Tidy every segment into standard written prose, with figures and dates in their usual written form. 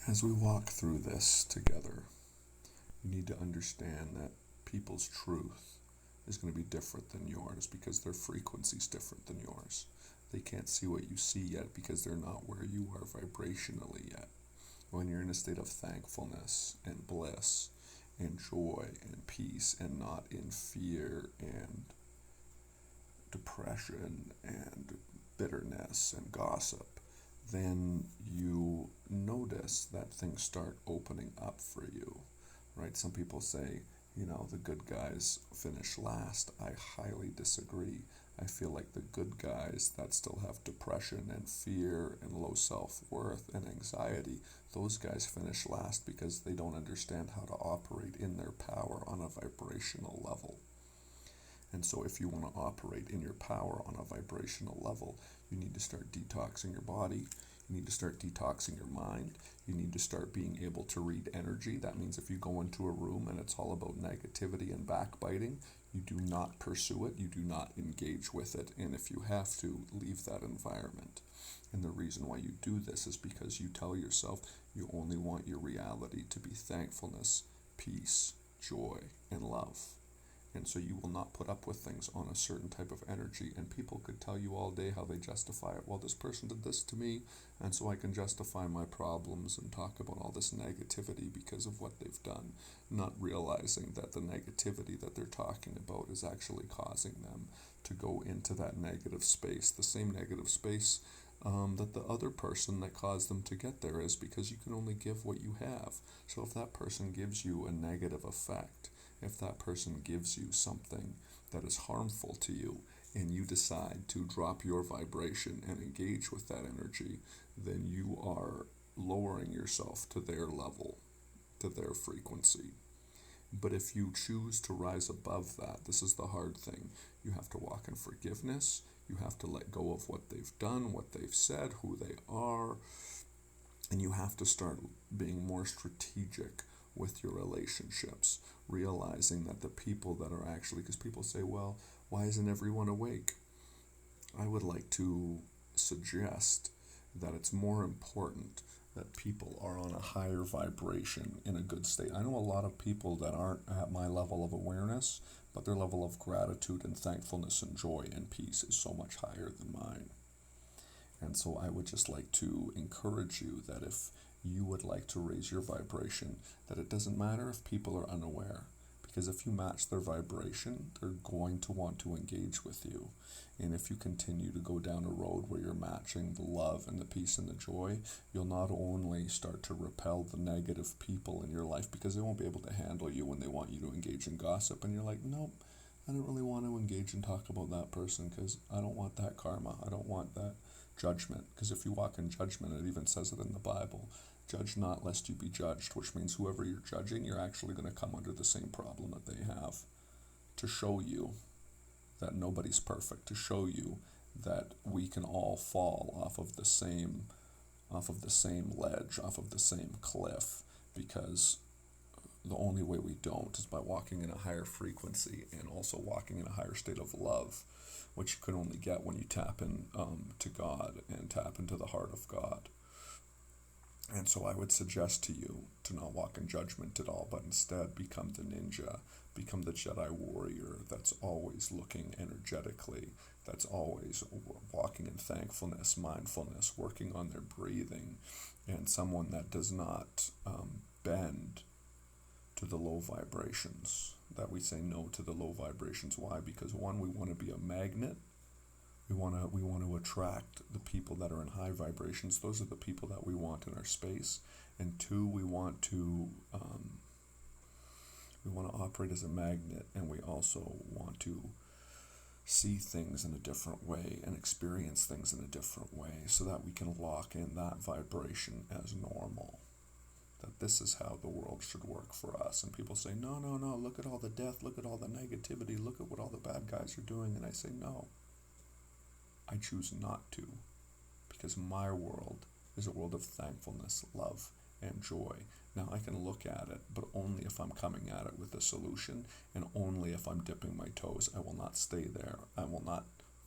As we walk through this together, you need to understand that people's truth is going to be different than yours because their frequency is different than yours. They can't see what you see yet because they're not where you are vibrationally yet. When you're in a state of thankfulness and bliss and joy and peace and not in fear and depression and bitterness and gossip, then you notice that things start opening up for you, right? Some people say, the good guys finish last. I highly disagree. I feel like the good guys that still have depression and fear and low self-worth and anxiety, those guys finish last because they don't understand how to operate in their power on a vibrational level. And so if you want to operate in your power on a vibrational level, you need to start detoxing your body. You need to start detoxing your mind. You need to start being able to read energy. That means if you go into a room and it's all about negativity and backbiting, you do not pursue it. You do not engage with it. And if you have to, leave that environment. And the reason why you do this is because you tell yourself you only want your reality to be thankfulness, peace, joy, and love. And so you will not put up with things on a certain type of energy. And people could tell you all day how they justify it. Well, this person did this to me, and so I can justify my problems and talk about all this negativity because of what they've done, not realizing that the negativity that they're talking about is actually causing them to go into that negative space, the same negative space that the other person that caused them to get there is, because you can only give what you have. So if that person gives you a negative effect, if that person gives you something that is harmful to you and you decide to drop your vibration and engage with that energy, then you are lowering yourself to their level, to their frequency. But if you choose to rise above that, this is the hard thing. You have to walk in forgiveness. You have to let go of what they've done, what they've said, who they are. And you have to start being more strategic with your relationships, realizing that the people that are actually, because people say, well, why isn't everyone awake? I would like to suggest that it's more important that people are on a higher vibration in a good state. I know a lot of people that aren't at my level of awareness, but their level of gratitude and thankfulness and joy and peace is so much higher than mine. And so I would just like to encourage you that if you would like to raise your vibration, that it doesn't matter if people are unaware, because if you match their vibration, they're going to want to engage with you. And if you continue to go down a road where you're matching the love and the peace and the joy, you'll not only start to repel the negative people in your life because they won't be able to handle you when they want you to engage in gossip, and you're like, nope, I don't really want to engage and talk about that person because I don't want that karma. I don't want that judgment. Because if you walk in judgment, it even says it in the Bible, judge not lest you be judged, which means whoever you're judging, you're actually going to come under the same problem that they have, to show you that nobody's perfect, to show you that we can all fall off of the same ledge, off of the same cliff, because the only way we don't is by walking in a higher frequency and also walking in a higher state of love, which you can only get when you tap in to God and tap into the heart of God. And so I would suggest to you to not walk in judgment at all, but instead become the ninja, become the Jedi warrior that's always looking energetically, that's always walking in thankfulness, mindfulness, working on their breathing, and someone that does not bend to the low vibrations, that we say no to the low vibrations. Why? Because one, we want to be a magnet. We want to attract the people that are in high vibrations. Those are the people that we want in our space. And two, we want to operate as a magnet, and we also want to see things in a different way and experience things in a different way, so that we can lock in that vibration as normal. That this is how the world should work for us. And people say, no, look at all the death, look at all the negativity, look at what all the bad guys are doing. And I say, no. I choose not to, because my world is a world of thankfulness, love, and joy. Now, I can look at it, but only if I'm coming at it with a solution, and only if I'm dipping my toes. I will not stay there. I will not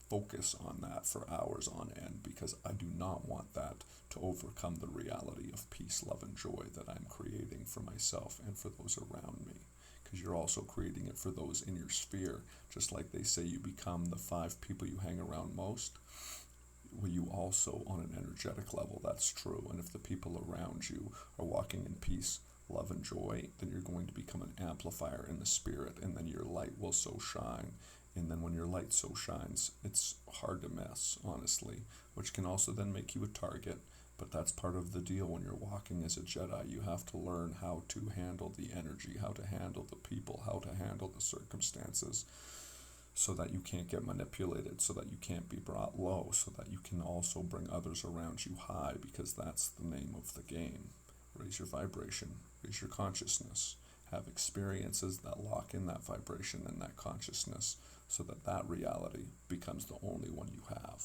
focus on that for hours on end, because I do not want that to overcome the reality of peace, love, and joy that I'm creating for myself and for those around me. Because you're also creating it for those in your sphere. Just like they say you become the 5 people you hang around most, well, you also, on an energetic level, that's true. And if the people around you are walking in peace, love, and joy, then you're going to become an amplifier in the spirit, and then your light will so shine. And then when your light so shines, it's hard to miss, honestly, which can also then make you a target. But that's part of the deal. When you're walking as a Jedi, you have to learn how to handle the energy, how to handle the people, how to handle the circumstances, so that you can't get manipulated, so that you can't be brought low, so that you can also bring others around you high, because that's the name of the game. Raise your vibration, raise your consciousness, have experiences that lock in that vibration and that consciousness, so that that reality becomes the only one you have.